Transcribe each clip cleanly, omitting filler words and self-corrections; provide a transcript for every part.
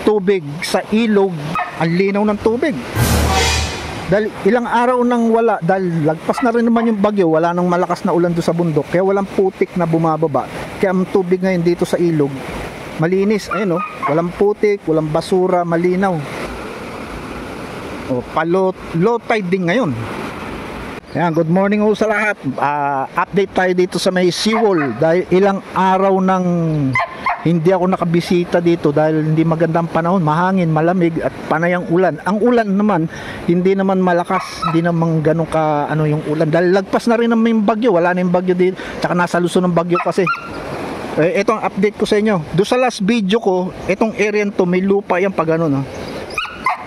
tubig sa ilog, ang linaw ng tubig. Dahil ilang araw nang wala, dahil lagpas na rin naman yung bagyo, wala nang malakas na ulan doon sa bundok, kaya walang putik na bumababa. Kaya ang tubig ngayon dito sa ilog, malinis. Ayun, walang putik, walang basura, malinaw. Low tide din ngayon. Ayan, good morning ho sa lahat. Update tayo dito sa may seawall dahil ilang araw nang hindi ako nakabisita dito dahil hindi magandang panahon, mahangin, malamig at panay ang ulan. Ang ulan naman hindi naman malakas, hindi naman ganun ka yung ulan dahil lagpas na rin naman yung bagyo, wala na yung bagyo dito, tsaka nasa Luzon ng bagyo kasi. Ito ang update ko sa inyo. Doon sa last video ko, itong area to may lupa yan pag ano.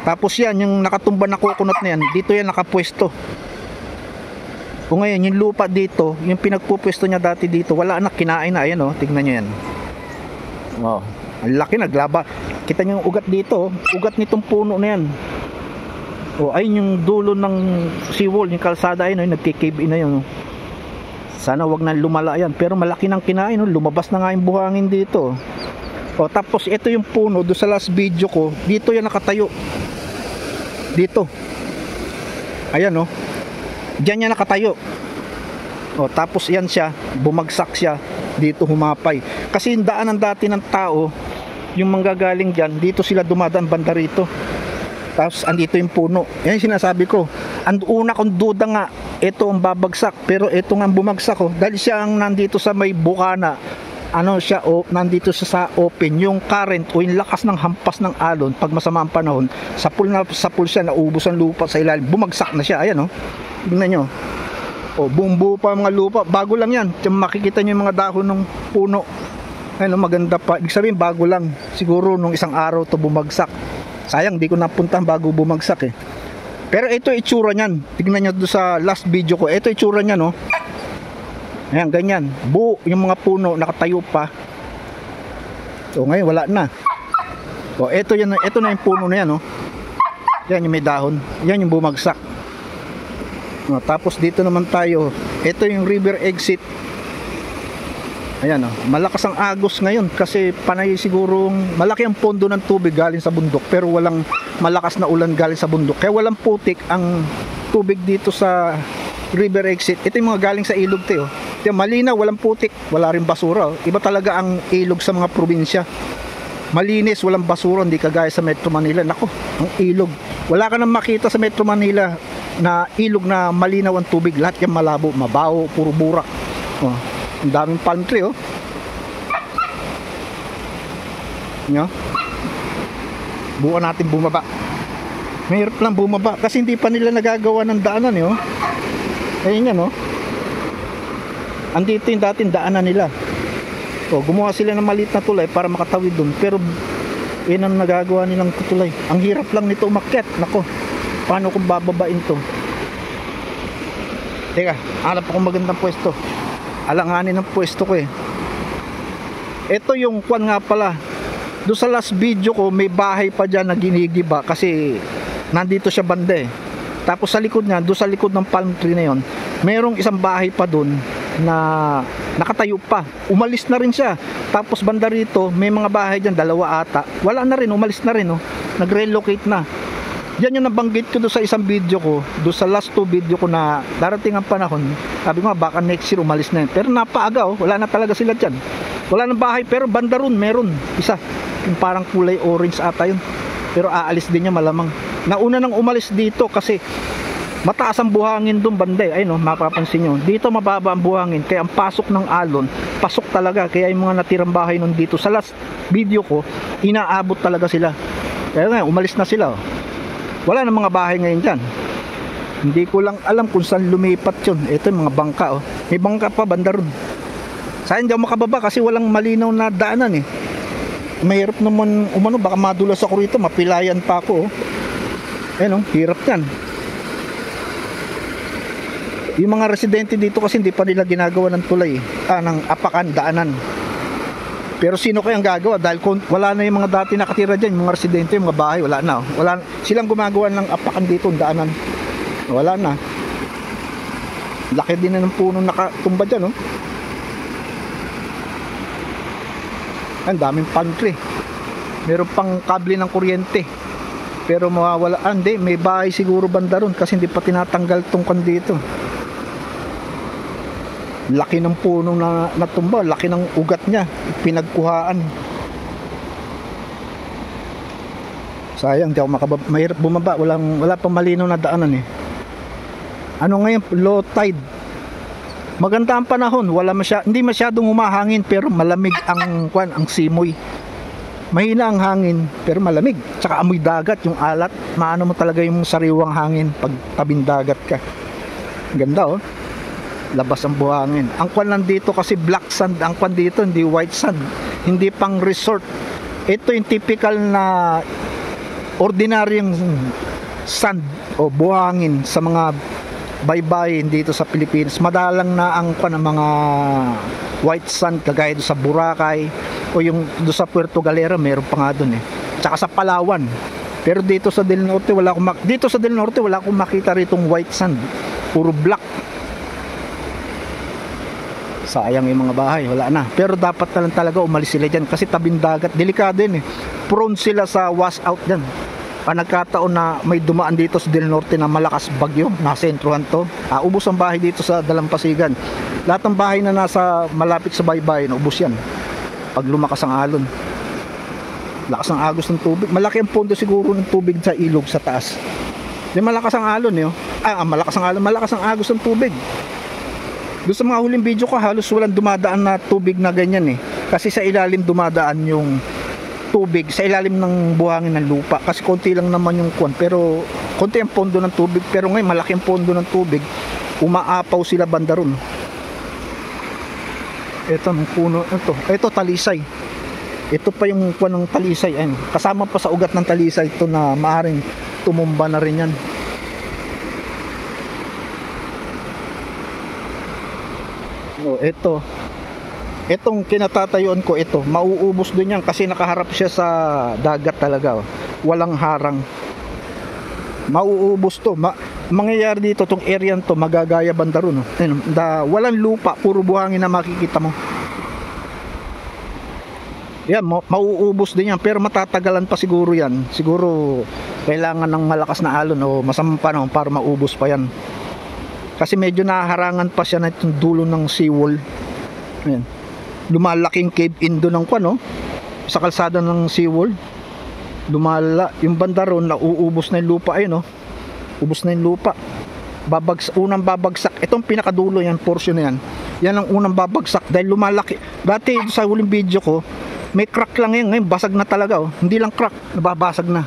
Tapos yan, yung nakatumba na coconut na yan, dito yan nakapwesto. O ngayon, yung lupa dito, yung pinagpupwesto niya dati dito, wala na, kinain na. Ayan tignan nyo yan. Ang laki, naglaba. Kita nyo yung ugat dito, ugat nitong puno na yan. Ayun yung dulo ng seawall, yung kalsada, ayun, nagkikave in na yun. Sana wag na lumala yan, pero malaki nang kinain, lumabas na nga yung buhangin dito. Tapos ito yung puno, doon sa last video ko, dito yan nakatayo. Dito. Ayan diyan yan nakatayo. Tapos yan siya, bumagsak siya, dito humapay. Kasi yung daanan dati ng tao, yung manggagaling dyan, dito sila dumadaan banda rito. Tapos andito yung puno. Yan yung sinasabi ko. Ang una kong duda nga, ito ang babagsak, pero ito nga bumagsak dahil siya ang nandito sa may bukana. Nandito siya sa open. Yung current o yung lakas ng hampas ng alon, pag masama ang panahon, sa pool siya, naubos ang lupa sa ilalim, bumagsak na siya. Ayan tingnan nyo. Buong-buo pa mga lupa, bago lang yan. Makikita nyo yung mga dahon ng puno. Ayun, maganda pa. Ibig sabihin bago lang. Siguro nung isang araw to bumagsak. Sayang, di ko napuntahan bago bumagsak Pero ito itsura niyan. Tignan nyo doon sa last video ko. Ito itsura niyan Ayan, ganyan. Buo yung mga puno, nakatayo pa. Ngayon wala na. Ito na yung puno na yan Yan yung may dahon. Yan yung bumagsak. Tapos dito naman tayo, ito yung river exit. Ayan malakas ang agos ngayon kasi panay sigurong malaki ang pondo ng tubig galing sa bundok, pero walang malakas na ulan galing sa bundok, kaya walang putik ang tubig dito sa river exit. Ito yung mga galing sa ilog Ito malinaw, walang putik, wala rin basura Iba talaga ang ilog sa mga probinsya, malinis, walang basura, hindi kagaya sa Metro Manila. Nako, ang ilog, wala ka nang makita sa Metro Manila na ilog na malinaw ang tubig. Lahat yan malabo, mabaho, puro burak. Ang daming palm tree buwan natin bumaba. Mahirap lang bumaba kasi hindi pa nila nagagawa ng daanan ayun yan andito yung dating daanan nila. Gumawa sila ng maliit na tulay para makatawid dun, pero yun ang nagagawa nilang tulay. Ang hirap lang nito umakyat. Nako, paano kung bababain to? Teka, hanap akong magandang pwesto. Alanganin ang pwesto ko Ito yung kwan nga pala. Doon sa last video ko, may bahay pa dyan na ginigiba kasi nandito siya banda Tapos sa likod niya, doon sa likod ng palm tree na yon, mayroong isang bahay pa doon na nakatayo pa. Umalis na rin siya. Tapos banda rito, may mga bahay dyan, 2 ata. Wala na rin, umalis na rin nag-relocate na. Yan yung nabanggit ko doon sa isang video ko, doon sa last 2 video ko na darating ang panahon. Sabi ko baka next year umalis na yun. Pero napaaga wala na talaga sila dyan. Wala ng bahay, pero banda ron meron isa. Yung parang kulay orange ata yun. Pero aalis din niya malamang. Nauna nang umalis dito kasi mataas ang buhangin doon banda ayun mapapansin nyo. Dito mababa ang buhangin, kaya ang pasok ng alon, pasok talaga. Kaya yung mga natirang bahay nun dito, sa last video ko, inaabot talaga sila. Kaya nga, umalis na sila Wala na mga bahay ngayon dyan. Hindi ko lang alam kung saan lumipat yun. Ito yung mga bangka May bangka pa banda ron. Sayang hindi ako makababa kasi walang malinaw na daanan Mahirap naman baka madulas ako rito, mapilayan pa ako Ayun hirap yan. Yung mga residente dito kasi hindi pa nila ginagawa ng tulay ng apakan, daanan. Pero sino kayang gagawa? Dahil wala na yung mga dati nakatira dyan, yung mga residente, yung mga bahay, wala na. Silang gumagawa ng apakan dito, daanan. Wala na. Laki din na ng puno nakatumba dyan Ang daming palm tree. Meron pang kable ng kuryente. Pero mawawala. Hindi, may bahay siguro banda ron kasi hindi pa tinatanggal tong kan dito. Laki ng puno na natumba, laki ng ugat niya, pinagkuhaan. Sayang, di ako mahirap bumaba, wala pang malinaw na daanan eh. Ano ngayon, low tide. Maganda ang panahon, hindi masyadong humahangin pero malamig ang simoy. Mahina ang hangin pero malamig. Tsaka amoy dagat, yung alat. Maano mo talaga yung sariwang hangin pag tabing dagat ka. Ganda oh. Labas ang buhangin. Ang kwan lang dito kasi black sand. Ang kwan dito hindi white sand. Hindi pang resort. Ito yung typical na ordinaryong sand o buhangin sa mga baybayin dito sa Pilipinas. Madalang na ang kwan ng mga white sand kagaya sa Boracay o yung do sa Puerto Galera, meron pa nga doon eh. Tsaka sa Palawan. Pero dito sa Del Norte wala akong makita ritong white sand. Puro black. Sayang yung mga bahay, wala na. Pero dapat na lang talaga umalis sila dyan kasi tabing dagat, delikado yun eh. Prone sila sa wash out dyan. Nagkataon na may dumaan dito sa Del Norte na malakas bagyo, nasa sentruhan to. Ubos ang bahay dito sa Dalampasigan. Lahat ng bahay na nasa malapit sa baybayin, ubos yan. Pag lumakas ang alon. Lakas ng agos ng tubig. Malaki ang pondo siguro ng tubig sa ilog sa taas. Di malakas ang alon eh. Malakas ang agos ng tubig. Doon sa mga huling video ko, halos walang dumadaan na tubig na ganyan eh. Kasi sa ilalim dumadaan yung tubig, sa ilalim ng buhangin ng lupa. Kasi konti lang naman yung kwan, pero konti ang pondo ng tubig. Pero ngayon, malaki ang pondo ng tubig. Umaapaw sila banda ron. Ito, ng puno. Ito, talisay. Ito pa yung kwan ng talisay. Ayun. Kasama pa sa ugat ng talisay ito na maaaring tumumba na rin yan. Ito. Itong kinatatayuan ko ito, mauubos din yan kasi nakaharap siya sa dagat talaga. Walang harang. Mauubos to. Mangyayari dito, tong area to, magagaya banda ron. Walang lupa, puro buhangin na makikita mo. Yan, mauubos din yan. Pero matatagalan pa siguro yan. Siguro kailangan ng malakas na alon o masamang panahon para maubos pa yan. Kasi medyo naharangan pa siya na itong dulo ng seawall. Ayan. Lumalaking cave in doon ng kwan, sa kalsada ng seawall. Yung banda ron, nauubos na yung lupa. Ayun, ubos na yung lupa. Unang babagsak. Itong pinakadulo yan, portion na yan. Yan ang unang babagsak dahil lumalaki. Dati sa huling video ko, may crack lang yan. Ngayon, basag na talaga. Hindi lang crack, nababasag na.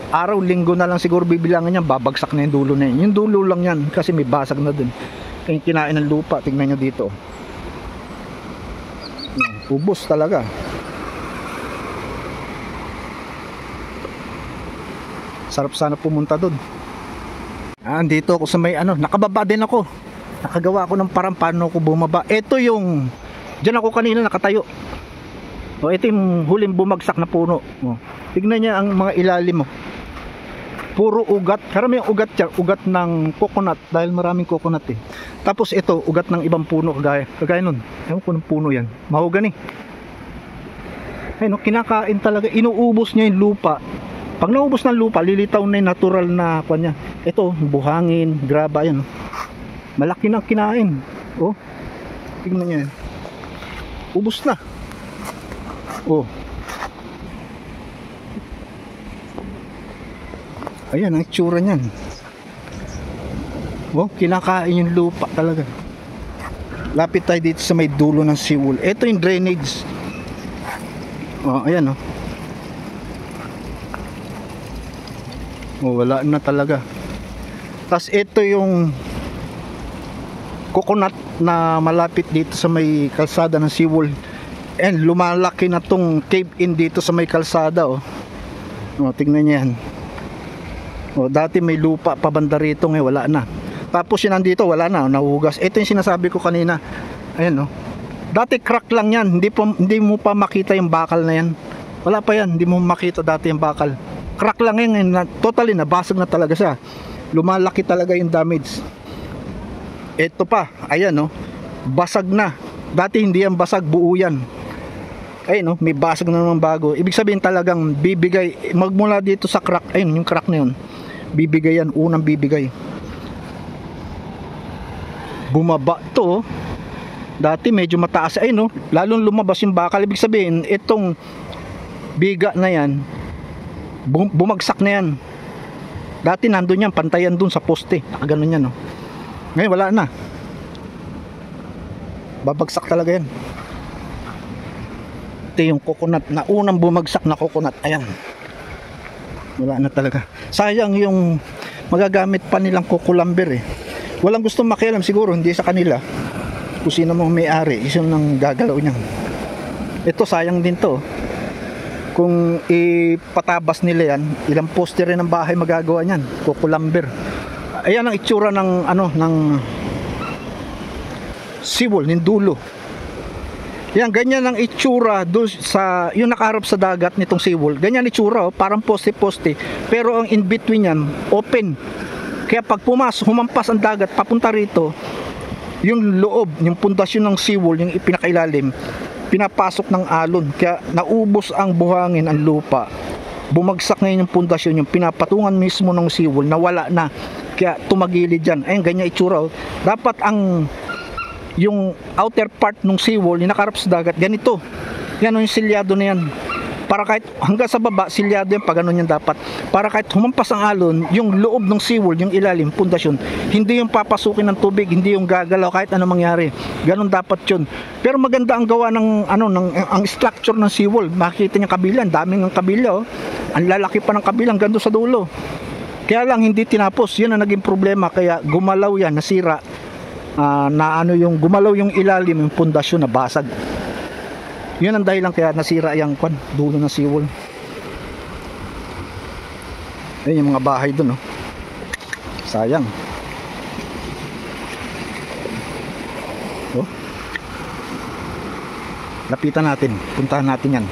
Araw, linggo na lang siguro bibilangan yan, babagsak na yung dulo na yan. Yung dulo lang yan kasi may basag na dun. Kaya kinain ng lupa, tingnan nyo dito. Ubos talaga. Sarap sana pumunta dun. Dito ako sa may nakababa din ako. Nakagawa ako ng parang paano ako bumaba. Ito yung diyan ako kanina nakatayo. Ito yung huling bumagsak na puno. Tignan niya ang mga ilalim mo. Puro ugat. Karami yung ugat yan. Ugat ng coconut. Dahil maraming coconut eh. Tapos ito, ugat ng ibang puno. Kagaya nun. Ewan ko ng puno yan. Mahogany. Ayun, kinakain talaga. Inuubos niya yung lupa. Pag naubos ng lupa, lilitaw na yung natural na kanya. Ito, buhangin, graba yan. Malaki na kinain. Tingnan niya yan. Ubos na. Ayan ang itsura niyan. Kinakain yung lupa talaga. Lapit tayo dito sa may dulo ng seawall. Ito yung drainage. Ayan wala na talaga. Tapos ito yung coconut na malapit dito sa may kalsada ng seawall. And lumalaki na tong cave in dito sa may kalsada. Tingnan niyo yan. Dati may lupa pabanda rito, ngayon wala na. Tapos yun nandito, wala na, nahugas. Ito yung sinasabi ko kanina. Ayan Dati crack lang yan, hindi mo pa makita yung bakal na yan. Wala pa yan, hindi mo makita dati yung bakal. Crack lang yan, totally nabasag na talaga siya. Lumalaki talaga yung damage. Ito pa, ayan basag na. Dati hindi yan basag, buo yan. Ayun no, may basag na naman bago. Ibig sabihin talagang bibigay magmula dito sa crack. Ayun, yung crack na yun. Bibigay yan, unang bibigay. Bumaba to. Dati medyo mataas. Ayun no, lalong lumabas yung bakal. Ibig sabihin, itong biga na yan, bumagsak na yan. Dati nandun yan, pantayan dun sa poste. Nakaganon yan no. Ngayon wala na. Babagsak talaga yan. Yung coconut na unang bumagsak na coconut, ayan, wala na talaga. Sayang yung magagamit pa nilang kukulamber eh. Walang gustong makialam siguro, hindi sa kanila kung sino mo may-ari, isang nang gagalaw niyan. Ito sayang din to kung ipatabas nila yan, ilang poste rin ng bahay magagawa niyan, kukulamber. Ayan ang itsura ng ano, ng seawall, ng dulo. Yan, ganyan ang itsura doon sa yung nakaharap sa dagat nitong seawall. Ganyan itsura, oh, parang poste-poste. Pero ang in between yan, open. Kaya pag humampas ang dagat papunta rito, yung loob, yung pundasyon ng seawall, yung ipinakailalim, pinapasok ng alon. Kaya naubos ang buhangin, ang lupa. Bumagsak ngayon yung pundasyon, yung pinapatungan mismo ng seawall, nawala na. Kaya tumagilid yan. Ayun, ganyan itsura, oh. Dapat yung outer part ng seawall, yung nakarap sa dagat, ganito. Yan yung silyado na yan. Para kahit hanggang sa baba, silyado yan, pag ganun yan dapat. Para kahit humampas ang alon, yung loob ng seawall, yung ilalim, pundasyon, hindi yung papasukin ng tubig, hindi yung gagalaw kahit ano mangyari. Ganun dapat yun. Pero maganda ang gawa ng, ang structure ng seawall. Makikita niyo kabilang, daming ang kabila, oh. Ang lalaki pa ng kabilang, gando sa dulo. Kaya lang, hindi tinapos. Yun ang naging problema, kaya gumalaw yan, nasira. Yung gumalaw yung ilalim, yung pundasyon na basag. Yun ang dahilan kaya nasira yung dulo ng seawall. Ayun yung mga bahay dun, oh. Sayang. Oh. Lapitan natin, puntahan natin yan.